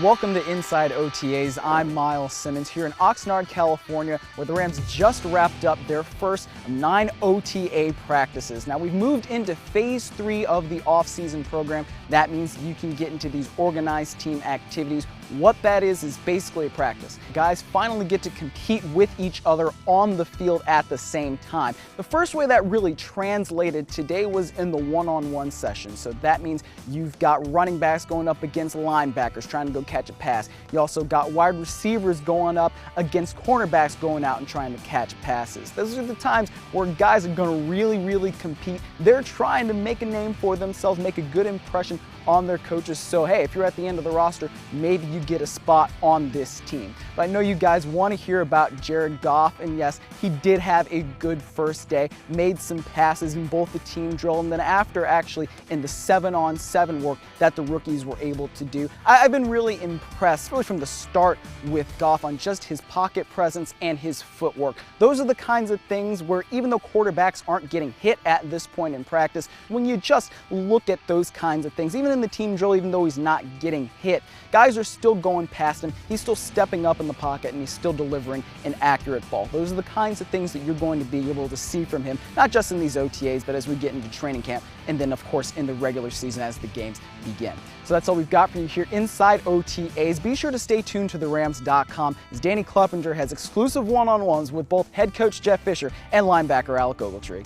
Welcome to Inside OTAs. I'm Miles Simmons here in Oxnard, California, where the Rams just wrapped up their first 9 OTA practices. Now we've moved into phase 3 of the off-season program. That means you can get into these organized team activities. What that is basically a practice. Guys finally get to compete with each other on the field at the same time. The first way that really translated today was in the one-on-one session. So that means you've got running backs going up against linebackers trying to go catch a pass. You also got wide receivers going up against cornerbacks going out and trying to catch passes. Those are the times where guys are going to really compete. They're trying to make a name for themselves, make a good impression on their coaches. So hey, if you're at the end of the roster, maybe you get a spot on this team. But I know you guys want to hear about Jared Goff, and yes, he did have a good first day, made some passes in both the team drill and then after actually in the 7-on-7 work that the rookies were able to do. I've been really impressed, really from the start with Goff on just his pocket presence and his footwork. Those are the kinds of things where even though quarterbacks aren't getting hit at this point in practice, when you just look at those kinds of things, even in the team drill, even though he's not getting hit, guys are still going past him. He's still stepping up in the pocket and he's still delivering an accurate ball. Those are the kinds of things that you're going to be able to see from him, not just in these OTAs, but as we get into training camp and then of course in the regular season as the games begin. So that's all we've got for you here inside OTAs. Be sure to stay tuned to therams.com as Danny Kleppinger has exclusive one-on-ones with both head coach Jeff Fisher and linebacker Alec Ogletree.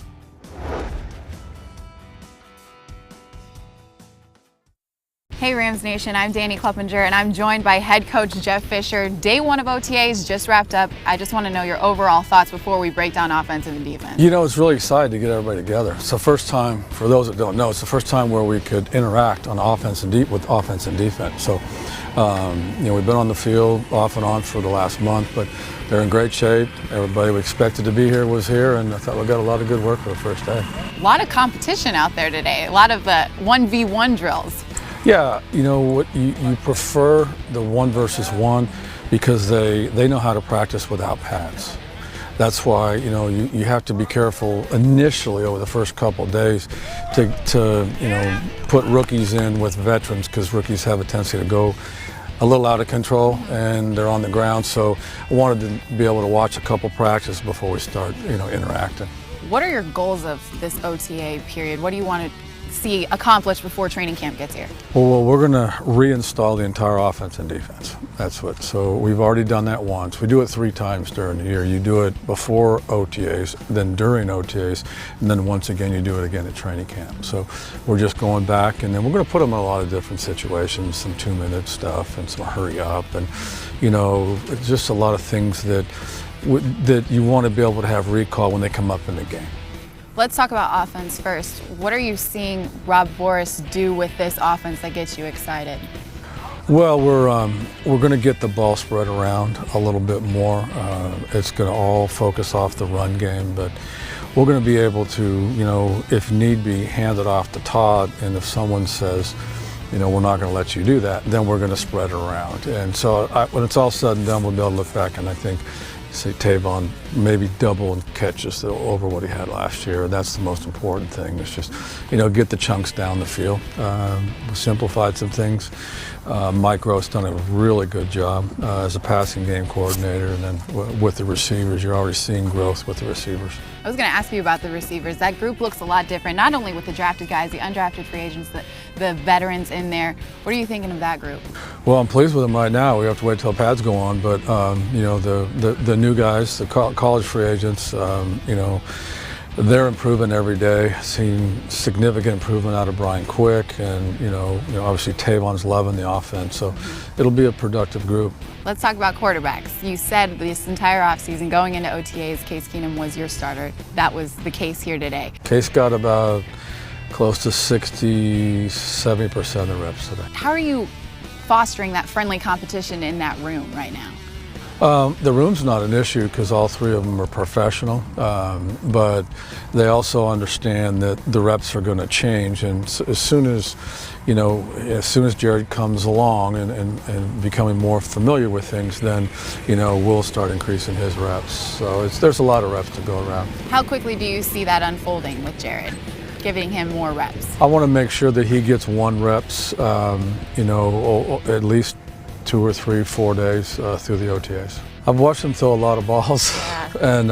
Hey Rams Nation, I'm Danny Kleppinger and I'm joined by head coach Jeff Fisher. Day 1 of OTAs just wrapped up. I just want to know your overall thoughts before we break down offensive and defense. You know, it's really exciting to get everybody together. It's the first time, for those that don't know, it's the first time where we could interact on offense and with offense and defense. So, you know, we've been on the field off and on for the last month, but they're in great shape. Everybody we expected to be here was here, and I thought we got a lot of good work for the first day. A lot of competition out there today, a lot of 1v1 drills. Yeah, you know what, you prefer the 1 versus 1 because they know how to practice without pads. That's why, you know, you have to be careful initially over the first couple of days to you know, put rookies in with veterans, because rookies have a tendency to go a little out of control and they're on the ground. So I wanted to be able to watch a couple practices before we start, you know, interacting. What are your goals of this OTA period? What do you want to see accomplished before training camp gets here? Well, we're going to reinstall the entire offense and defense. That's what. So we've already done that once. We do it 3 times during the year. You do it before OTAs, then during OTAs, and then once again you do it again at training camp. So we're just going back, and then we're going to put them in a lot of different situations, some 2-minute stuff and some hurry up, and you know, just a lot of things that you want to be able to have recall when they come up in the game. Let's talk about offense first. What are you seeing Rob Boris do with this offense that gets you excited? Well, we're going to get the ball spread around a little bit more. It's going to all focus off the run game, but we're going to be able to, you know, if need be, hand it off to Todd, and if someone says, you know, we're not going to let you do that, then we're going to spread it around. And so when it's all said and done, we'll be able to look back and I think see Tavon maybe double in catches over what he had last year. That's the most important thing. It's just, you know, get the chunks down the field. We simplified some things. Mike Rowe's done a really good job as a passing game coordinator, and then with the receivers, you're already seeing growth with the receivers. I was going to ask you about the receivers. That group looks a lot different, not only with the drafted guys, the undrafted free agents, the veterans in there. What are you thinking of that group? Well, I'm pleased with them right now. We have to wait till pads go on, but you know, the new guys, the college free agents, you know, they're improving every day. Seeing significant improvement out of Brian Quick, and you know, obviously Tavon's loving the offense, so it'll be a productive group. Let's talk about quarterbacks. You said this entire offseason going into OTAs, Case Keenum was your starter. That was the case here today. Case got about close to 60–70% of the reps today. How are you fostering that friendly competition in that room right now? The room's not an issue because all 3 of them are professional, but they also understand that the reps are going to change, and as soon as Jared comes along and becoming more familiar with things, then, you know, we'll start increasing his reps. So there's a lot of reps to go around. How quickly do you see that unfolding with Jared, giving him more reps? I want to make sure that he gets 1 reps, you know, at least 2 or 3, 4 days through the OTAs. I've watched him throw a lot of balls, and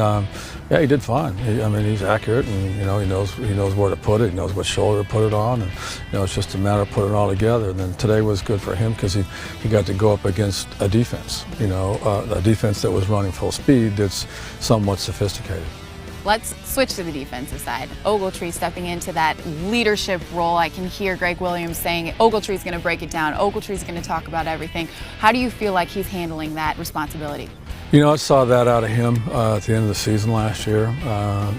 yeah, he did fine. I mean, he's accurate, and he knows where to put it. He knows what shoulder to put it on, and it's just a matter of putting it all together. And then today was good for him because he got to go up against a defense, a defense that was running full speed that's somewhat sophisticated. Let's switch to the defensive side. Ogletree stepping into that leadership role. I can hear Greg Williams saying Ogletree's going to break it down. Ogletree's going to talk about everything. How do you feel like he's handling that responsibility? I saw that out of him at the end of the season last year,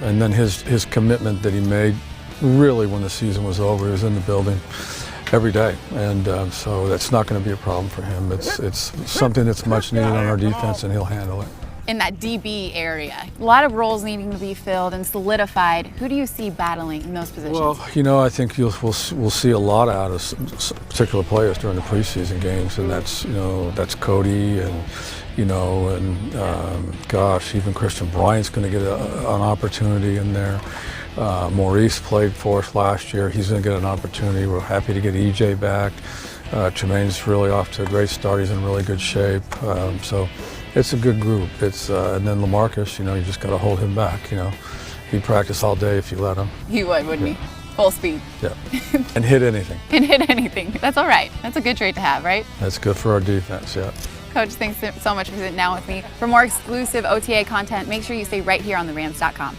and then his commitment that he made really when the season was over. He was in the building every day, and so that's not going to be a problem for him. It's something that's much needed on our defense, and he'll handle it. In that DB area, a lot of roles needing to be filled and solidified. Who do you see battling in those positions? Well, I think we'll see a lot out of some particular players during the preseason games, and that's Cody and gosh, even Christian Bryant's going to get an opportunity in there. Maurice played for us last year. He's going to get an opportunity. We're happy to get EJ back. Tremaine's really off to a great start. He's in really good shape. So it's a good group. And then LaMarcus, you just got to hold him back. He'd practice all day if you let him. He would, wouldn't he? Full speed. Yeah. And hit anything. And hit anything. That's all right. That's a good trait to have, right? That's good for our defense, yeah. Coach, thanks so much for sitting down with me. For more exclusive OTA content, make sure you stay right here on therams.com.